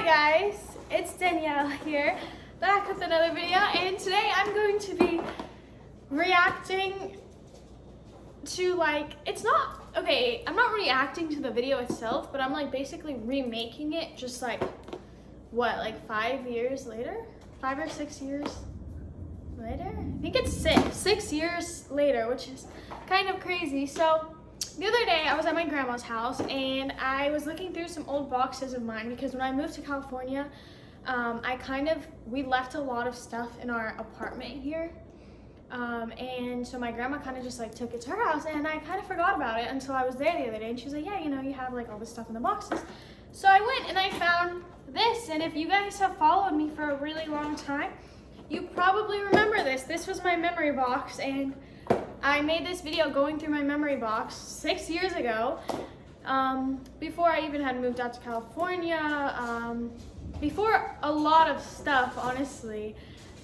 Hi guys, it's Danielle here, back with another video, and today I'm going to be reacting to I'm not reacting to the video itself, but I'm like basically remaking it just like, 5 years later? 5 or 6 years later? I think it's 6 years later, which is kind of crazy. So the other day I was at my grandma's house and I was looking through some old boxes of mine because when I moved to California, we left a lot of stuff in our apartment here. And so my grandma kind of just like took it to her house, and I kind of forgot about it until I was there the other day, and she was like, yeah, you have like all this stuff in the boxes. So I went and I found this, and if you guys have followed me for a really long time, you probably remember this. This was my memory box, and I made this video going through my memory box 6 years ago, before I even had moved out to California, before a lot of stuff, honestly.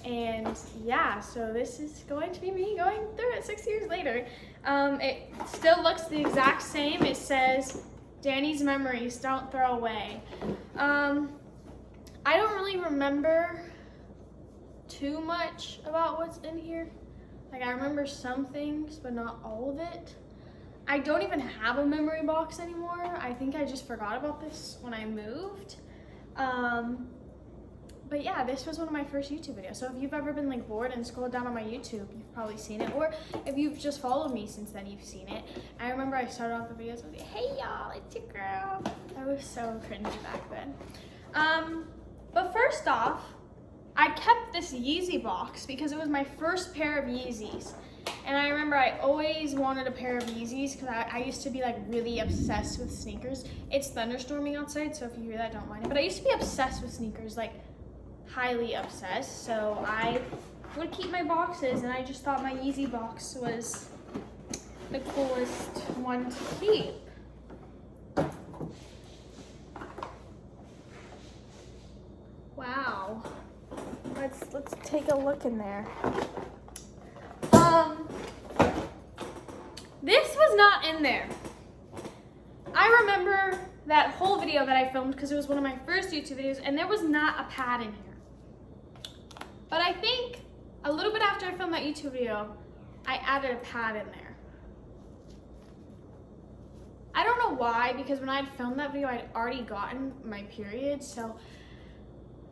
And yeah, so this is going to be me going through it 6 years later. It still looks the exact same. It says, Danny's memories, don't throw away. I don't really remember too much about what's in here. Like, I remember some things, but not all of it. I don't even have a memory box anymore. I think I just forgot about this when I moved. But yeah, this was one of my first YouTube videos. So if you've ever been like bored and scrolled down on my YouTube, you've probably seen it. Or if you've just followed me since then, you've seen it. I remember I started off the videos with, hey y'all, it's your girl. I was so cringy back then. But first off, I kept this Yeezy box because it was my first pair of Yeezys. And I remember I always wanted a pair of Yeezys because I used to be like really obsessed with sneakers. It's thunderstorming outside, so if you hear that, don't mind it. But I used to be obsessed with sneakers, like highly obsessed. So I would keep my boxes, and I just thought my Yeezy box was the coolest one to keep. Wow. Let's take a look in there. This was not in there. I remember that whole video that I filmed because it was one of my first YouTube videos, and there was not a pad in here. But I think a little bit after I filmed that YouTube video, I added a pad in there. I don't know why, because when I had filmed that video, I'd already gotten my period, so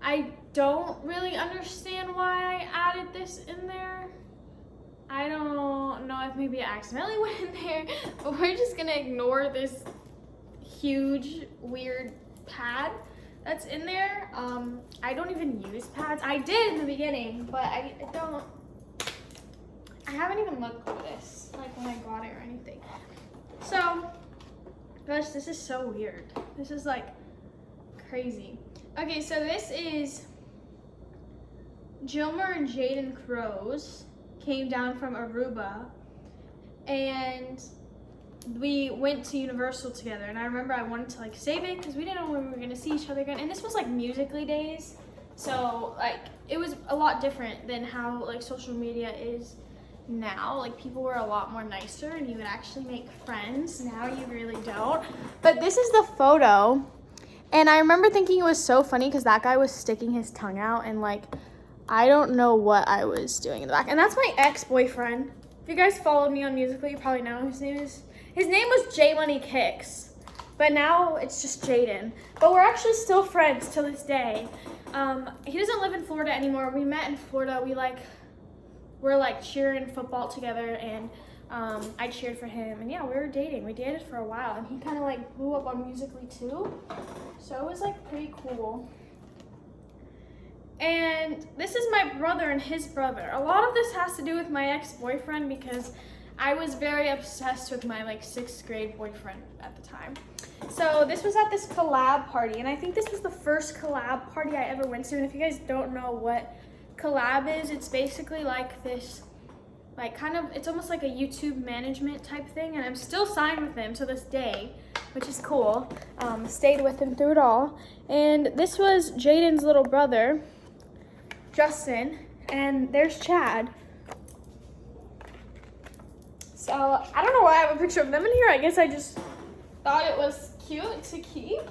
I don't really understand why I added this in there. I don't know if maybe I accidentally went in there, but we're just gonna ignore this huge, weird pad that's in there. I don't even use pads. I did in the beginning, but I haven't even looked at this, like when I got it or anything. So, gosh, this is so weird. This is like crazy. Okay, so this is Jilmer and Jaden Crows came down from Aruba, and we went to Universal together. And I remember I wanted to like save it because we didn't know when we were gonna see each other again. And this was like Musical.ly days, so like it was a lot different than how like social media is now. Like people were a lot more nicer, and you would actually make friends. Now you really don't. But this is the photo. And I remember thinking it was so funny because that guy was sticking his tongue out, and like, I don't know what I was doing in the back. And that's my ex-boyfriend. If you guys followed me on Musical.ly, you probably know his name was J Money Kicks, but now it's just Jaden. But we're actually still friends to this day. He doesn't live in Florida anymore. We met in Florida. We're like cheering football together, and I cheered for him, and yeah, we were dating. We dated for a while, and he kind of like blew up on Musical.ly too, so it was like pretty cool. And this is my brother and his brother. A lot of this has to do with my ex-boyfriend because I was very obsessed with my like 6th grade boyfriend at the time. So this was at this collab party, and I think this was the first collab party I ever went to. And if you guys don't know what collab is, it's basically like this, like it's almost like a YouTube management type thing, and I'm still signed with him to this day, which is cool. Stayed with him through it all. And this was Jaden's little brother, Justin, and there's Chad. So I don't know why I have a picture of them in here. I guess I just thought it was cute to keep.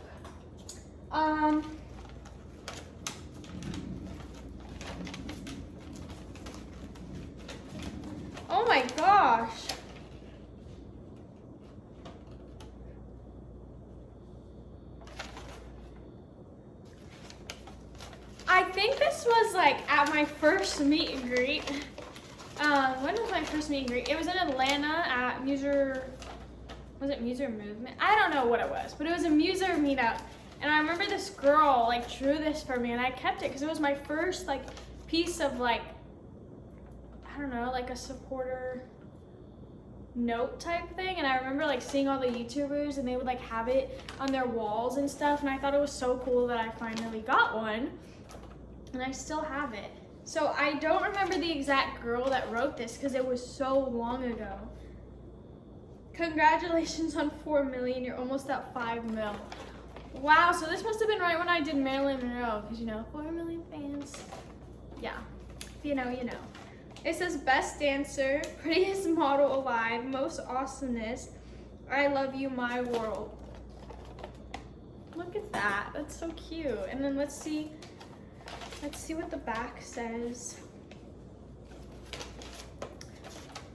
I think this was like at my first meet and greet. When was my first meet and greet? It was in Atlanta at was it Muser Movement? I don't know what it was, but it was a Muser meetup. And I remember this girl like drew this for me, and I kept it because it was my first like piece of like, I don't know, like a supporter note type thing. And I remember like seeing all the YouTubers and they would like have it on their walls and stuff, and I thought it was so cool that I finally got one, and I still have it. So I don't remember the exact girl that wrote this because it was so long ago. Congratulations on 4 million, you're almost at 5 mil. Wow, so this must have been right when I did Marilyn Monroe, because you know, 4 million fans. Yeah, if you know, you know. It says best dancer, prettiest model alive, most awesomeness, I love you, my world. Look at that, that's so cute. And then let's see what the back says.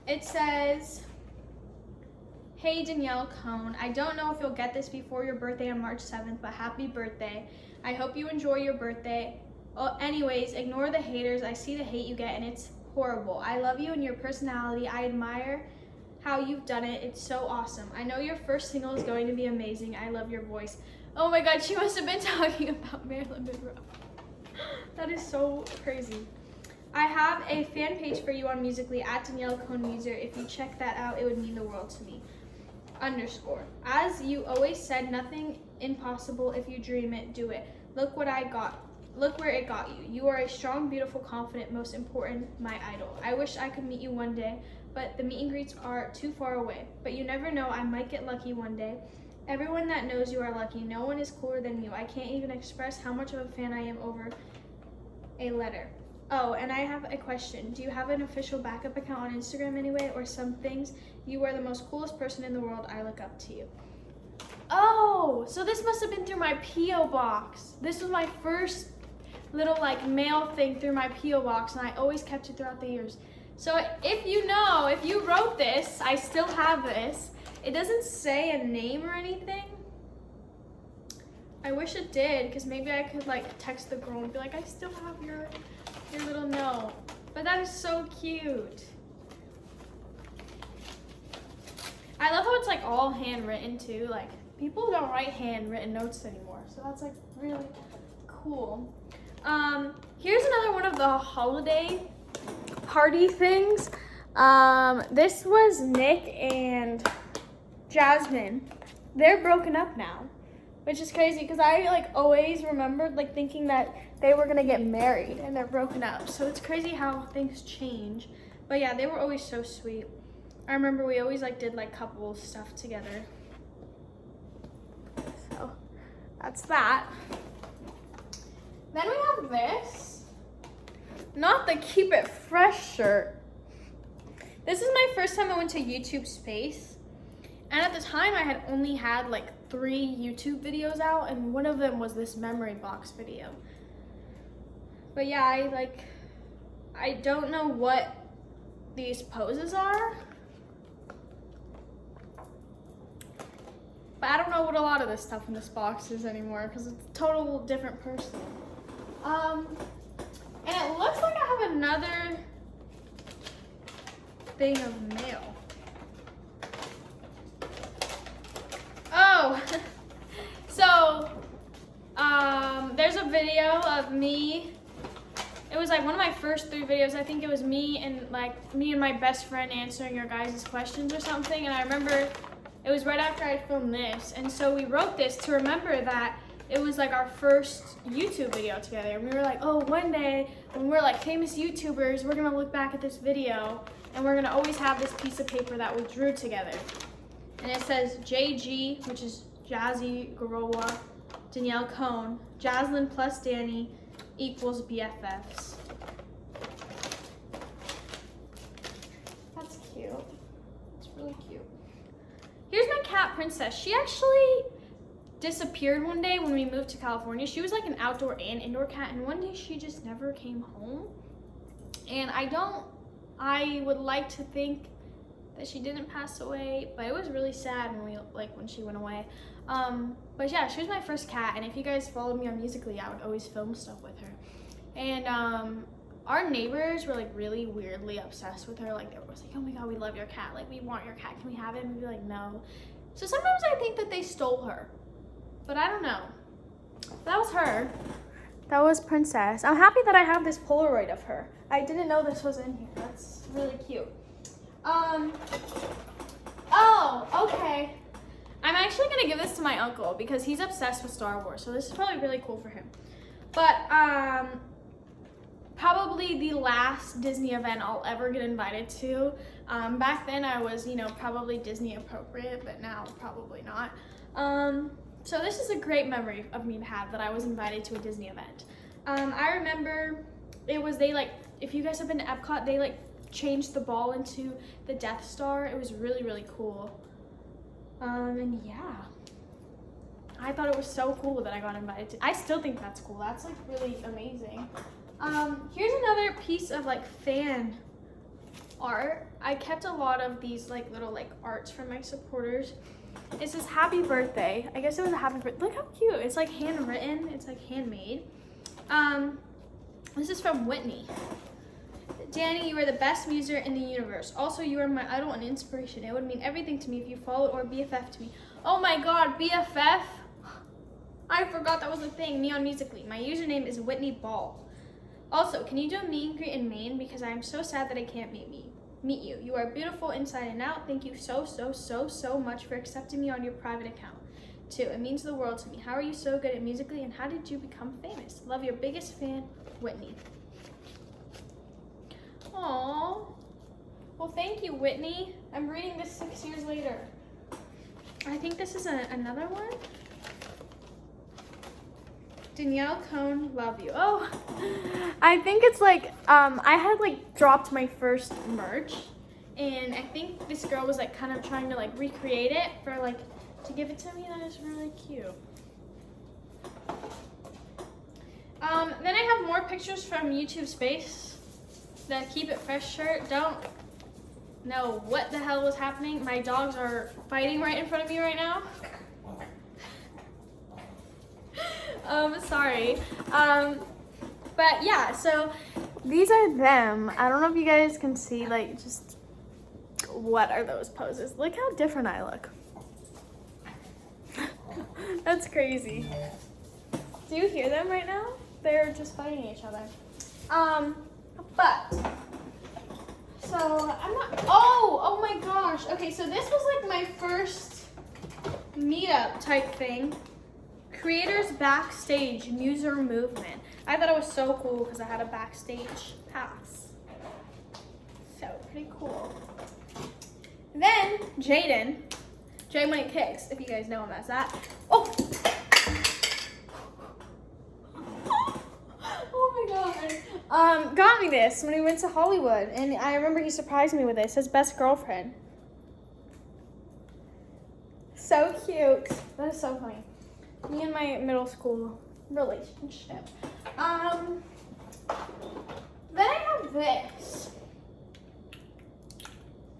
It says, hey Danielle Cohn, I don't know if you'll get this before your birthday on March 7th, but happy birthday. I hope you enjoy your birthday. Oh, anyways, ignore the haters. I see the hate you get and it's horrible. I love you and your personality. I admire how you've done it. It's so awesome. I know your first single is going to be amazing. I love your voice. Oh my God, she must have been talking about Marilyn Monroe. That is so crazy. I have a fan page for you on Musical.ly at Danielle Cohn Muser. If you check that out, it would mean the world to me. _ As you always said, nothing impossible. If you dream it, do it. Look what I got. Look where it got you. You are a strong, beautiful, confident, most important, my idol. I wish I could meet you one day, but the meet and greets are too far away. But you never know, I might get lucky one day. Everyone that knows you are lucky. No one is cooler than you. I can't even express how much of a fan I am over a letter. Oh, and I have a question. Do you have an official backup account on Instagram anyway, or some things? You are the most coolest person in the world. I look up to you. Oh, so this must have been through my P.O. box. This was my first little like mail thing through my P.O. box, and I always kept it throughout the years. So if you know, if you wrote this, I still have this. It doesn't say a name or anything. I wish it did, because maybe I could like text the girl and be like, I still have your little note. But that is so cute. I love how it's like all handwritten too. Like people don't write handwritten notes anymore, so that's like really cool. Here's another one of the holiday party things. This was Nick and Jasmine. They're broken up now, which is crazy because I like always remembered like thinking that they were gonna get married and they're broken up. So it's crazy how things change. But yeah, they were always so sweet. I remember we always like did like couple stuff together. So that's that. Then we have this, not the Keep It Fresh shirt. This is my first time I went to YouTube Space. And at the time I had only had like 3 YouTube videos out, and one of them was this memory box video. But yeah, I don't know what these poses are. But I don't know what a lot of this stuff in this box is anymore because it's a total different person. And it looks like I have another thing of mail. Oh, so there's a video of me. It was like one of my first 3 videos. I think it was me and my best friend answering your guys' questions or something. And I remember it was right after I filmed this. And so we wrote this to remember that it was like our first YouTube video together. And we were like, oh, one day when we're like famous YouTubers, we're gonna look back at this video and we're gonna always have this piece of paper that we drew together. And it says JG, which is Jazzy Garowa, Danielle Cohn, Jaslyn plus Danny equals BFFs. That's cute. It's really cute. Here's my cat, Princess. She actually disappeared one day when we moved to California. She was like an outdoor and indoor cat, and one day she just never came home. And I would like to think that she didn't pass away, but it was really sad when she went away. But yeah, she was my first cat, and if you guys followed me on Musical.ly, I would always film stuff with her. And our neighbors were like really weirdly obsessed with her. Like they were like, oh my God, we love your cat. Like we want your cat. Can we have it? And we'd be like, no. So sometimes I think that they stole her, but I don't know. That was her. That was Princess. I'm happy that I have this Polaroid of her. I didn't know this was in here. That's really cute. Oh, okay. I'm actually gonna give this to my uncle because he's obsessed with Star Wars. So this is probably really cool for him. But probably the last Disney event I'll ever get invited to. Back then I was, you know, probably Disney appropriate, but now probably not. So this is a great memory of me to have, that I was invited to a Disney event. I remember it was, they like, if you guys have been to Epcot, they like changed the ball into the Death Star. It was really, really cool. And yeah, I thought it was so cool that I got invited to. I still think that's cool. That's like really amazing. Here's another piece of like fan art. I kept a lot of these like little like arts from my supporters. It says happy birthday. I guess it was a happy birthday. Look how cute. It's like handwritten. It's like handmade. This is from Whitney. Danny, you are the best muser in the universe. Also, you are my idol and inspiration. It would mean everything to me if you followed or BFF to me. Oh my God, BFF? I forgot that was a thing. Me on Musical.ly. My username is Whitney Ball. Also, can you do a meet and greet in Maine? Because I am so sad that I can't meet you. You are beautiful inside and out. Thank you so much for accepting me on your private account. 2, it means the world to me. How are you so good at Musical.ly and how did you become famous? Love, your biggest fan, Whitney. Aww. Well, thank you, Whitney. I'm reading this 6 years later. I think this is another one. Danielle, Cohn, love you. Oh, I think it's like, I had like dropped my first merch, and I think this girl was like kind of trying to like recreate it for like, to give it to me. That is really cute. Then I have more pictures from YouTube Space. The Keep It Fresh shirt. Don't know what the hell was happening. My dogs are fighting right in front of me right now. Sorry. But yeah, so these are them. I don't know if you guys can see, like, just what are those poses. Look how different I look. That's crazy. Do you hear them right now? They're just fighting each other. But, so I'm not, oh my gosh. Okay, so this was like my first meetup type thing. Creators Backstage Muser Movement. I thought it was so cool because I had a backstage pass. So pretty cool. Then Jaden, J Money Kicks, if you guys know him as that. Oh! Oh my God. Got me this when we went to Hollywood, and I remember he surprised me with this. His best girlfriend. So cute. That is so funny. Me and my middle school relationship. Then I have this.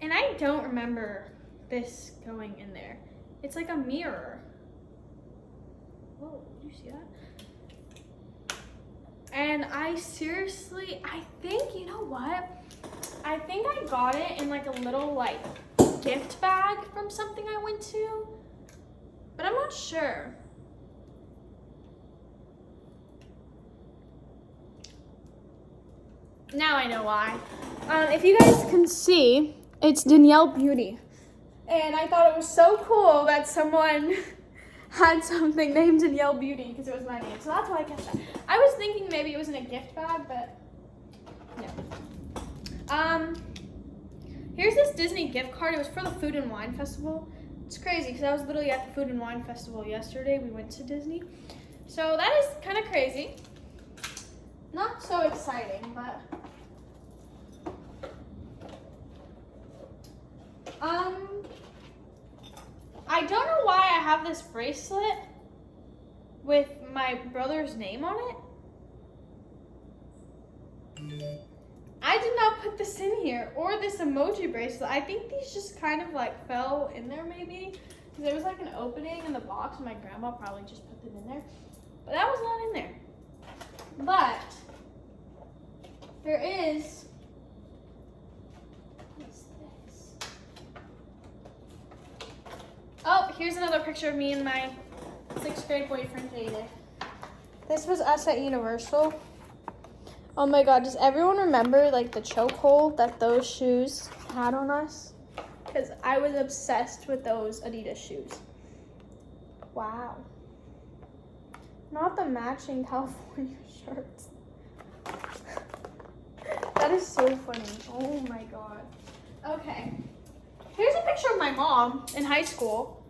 And I don't remember this going in there. It's like a mirror. Whoa, did you see that? And I think, you know what? I think I got it in like a little like gift bag from something I went to. But I'm not sure. Now I know why. If you guys can see, it's Danielle Beauty. And I thought it was so cool that someone had something named Danielle Beauty because it was my name. So that's why I kept that. I was thinking maybe it was in a gift bag, but no. Here's this Disney gift card. It was for the Food and Wine Festival. It's crazy because I was literally at the Food and Wine Festival yesterday. We went to Disney. So that is kind of crazy. Not so exciting, but I don't know why I have this bracelet with my brother's name on it. I did not put this in here, or this emoji bracelet. I think these just kind of like fell in there maybe, because there was like an opening in the box and my grandma probably just put them in there. But that was not in there. But there is, what's this? Oh, here's another picture of me and my 6th grade boyfriend, Jaden. This was us at Universal. Oh my God, does everyone remember like the chokehold that those shoes had on us? Because I was obsessed with those Adidas shoes. Wow. Not the matching California shirts. That is so funny. Oh my God. Okay. Here's a picture of my mom in high school.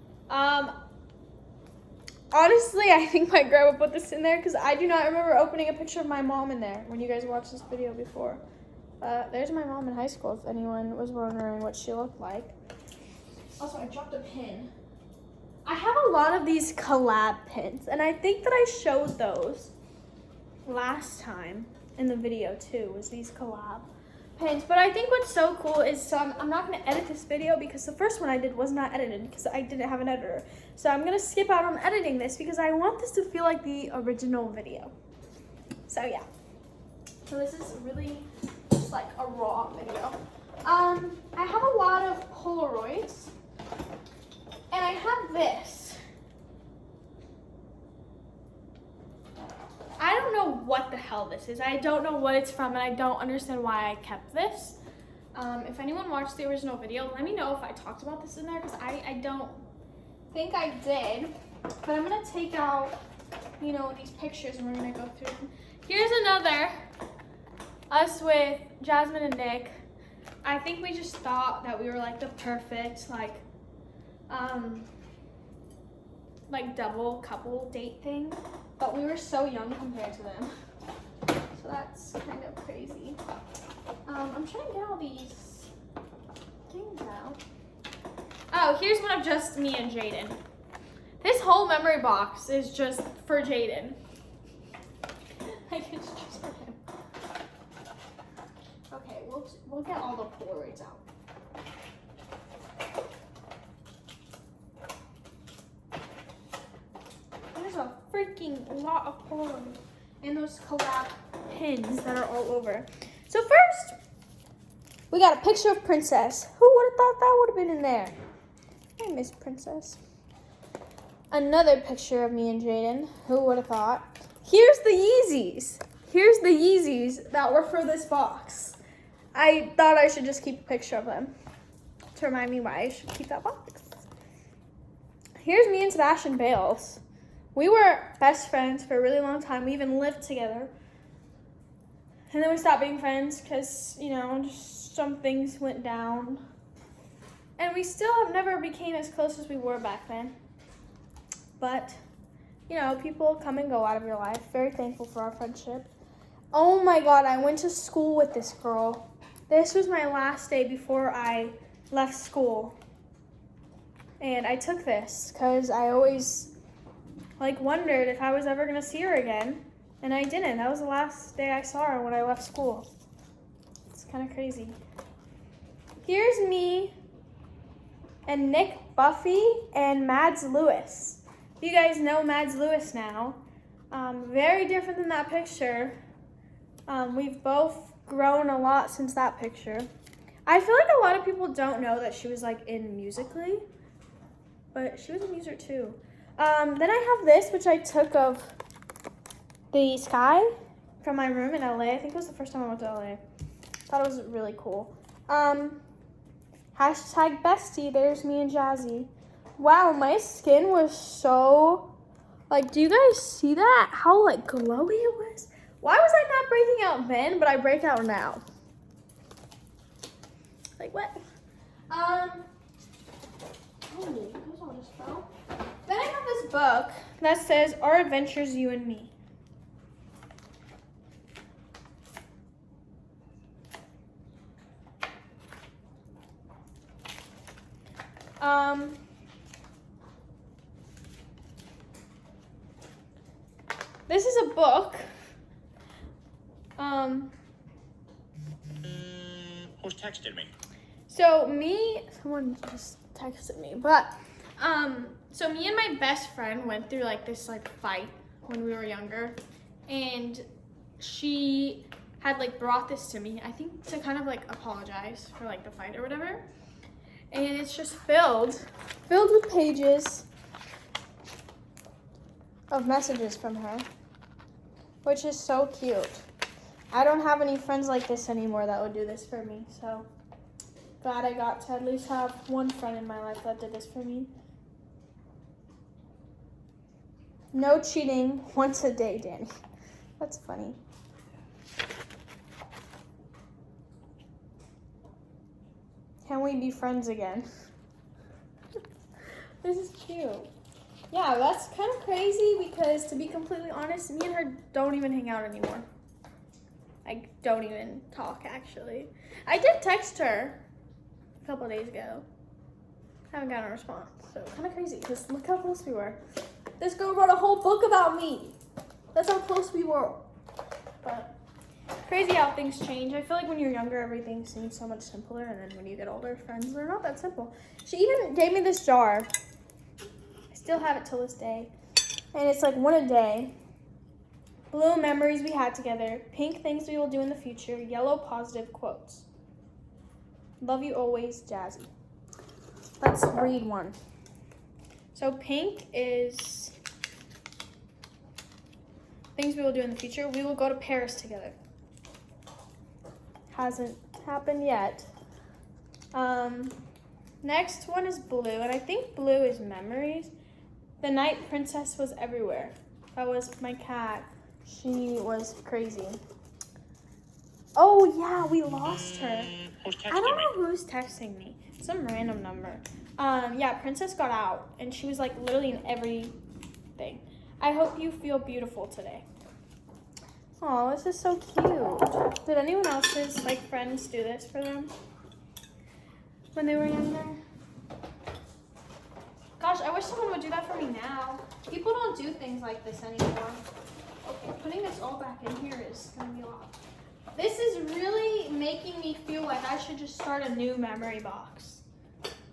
Honestly, I think my grandma put this in there because I do not remember opening a picture of my mom in there when you guys watched this video before. There's my mom in high school if anyone was wondering what she looked like. Also, I dropped a pin. I have a lot of these collab pins, and I think that I showed those last time in the video too, was these collab pins. But I think what's so cool is, so I'm not going to edit this video because the first one I did was not edited because I didn't have an editor. So I'm going to skip out on editing this because I want this to feel like the original video. So yeah. So this is really just like a raw video. I have a lot of Polaroids. And I have this. I don't know what the hell this is. I don't know what it's from, and I don't understand why I kept this. If anyone watched the original video, let me know if I talked about this in there, because I don't think I did. But I'm going to take out, you know, these pictures, and we're going to go through them. Here's another. Us with Jasmine and Nick. I think we just thought that we were, like, the perfect, like double couple date thing, but we were so young compared to them, so that's kind of crazy. I'm trying to get all these things out. Oh, here's one of just me and Jaden. This whole memory box is just for Jaden. Like, it's just for him. Okay, we'll get all the Polaroids out. A freaking lot of Polaroids and those collab pins that are all over. So first, we got a picture of Princess. Who would have thought that would have been in there? I miss Princess. Another picture of me and Jaden. Who would have thought? Here's the Yeezys. Here's the Yeezys that were for this box. I thought I should just keep a picture of them to remind me why I should keep that box. Here's me and Sebastian Bales. We were best friends for a really long time. We even lived together. And then we stopped being friends because, you know, just some things went down. And we still have never became as close as we were back then. But, you know, people come and go out of your life. Very thankful for our friendship. Oh my God, I went to school with this girl. This was my last day before I left school. And I took this because I always wondered if I was ever gonna see her again, and I didn't. That was the last day I saw her when I left school. It's kind of crazy. Here's me and Nick Buffy and Mads Lewis. You guys know Mads Lewis now. Very different than that picture. We've both grown a lot since that picture. I feel like a lot of people don't know that she was like in Musically, but she was in Music too. Then I have this, which I took of the sky from my room in LA. I think it was the first time I went to LA. Thought it was really cool. Hashtag bestie, there's me and Jazzy. Wow, my skin was so, do you guys see that? How, glowy it was? Why was I not breaking out then, but I break out now? What? Oh, those all just fell. Then I have this book that says, Our Adventures, You and Me. This is a book. Who's texted me? Someone just texted me, but, so me and my best friend went through this fight when we were younger, and she had like brought this to me, I think to kind of like apologize for like the fight or whatever. And it's just filled with pages of messages from her, which is so cute. I don't have any friends like this anymore that would do this for me, so glad I got to at least have one friend in my life that did this for me. No cheating once a day, Danny. That's funny. Can we be friends again? This is cute. Yeah, that's kind of crazy because, to be completely honest, me and her don't even hang out anymore. I don't even talk, actually. I did text her a couple days ago. Haven't gotten a response, so kind of crazy because look how close we were. This girl wrote a whole book about me. That's how close we were. But crazy how things change. I feel like when you're younger, everything seems so much simpler, and then when you get older, friends, they're not that simple. She even gave me this jar. I still have it till this day. And it's like one a day. Blue, memories we had together. Pink, things we will do in the future. Yellow, positive quotes. Love you always, Jazzy. Let's read one. So pink is things we will do in the future. We will go to Paris together. Hasn't happened yet. Next one is blue, and I think blue is memories. The night princess was everywhere. That was my cat. She was crazy. Oh yeah, we lost her. Who's texting I don't me? know who's texting me. Some random number. Yeah, Princess got out, and she was like literally in everything. I hope you feel beautiful today. Oh, this is so cute. Did anyone else's like friends do this for them when they were younger? Gosh, I wish someone would do that for me now. People don't do things like this anymore. Okay, putting this all back in here is gonna be a lot. This is really making me feel like I should just start a new memory box.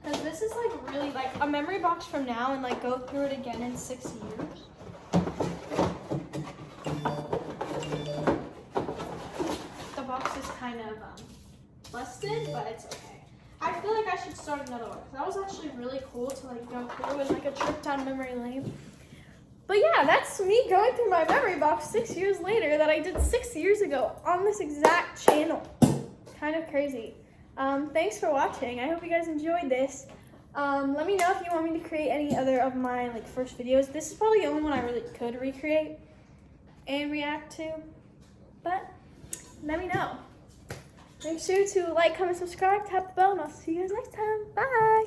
Because this is like really like a memory box from now and like go through it again in 6 years. The box is kind of busted, but it's okay. I feel like I should start another one. That was actually really cool to like go through and like a trip down memory lane. But yeah, that's me going through my memory box 6 years later that I did 6 years ago on this exact channel. Kind of crazy. Thanks for watching. I hope you guys enjoyed this. Let me know if you want me to create any other of my like first videos. This is probably the only one I really could recreate and react to. But let me know. Make sure to like, comment, subscribe, tap the bell, and I'll see you guys next time. Bye!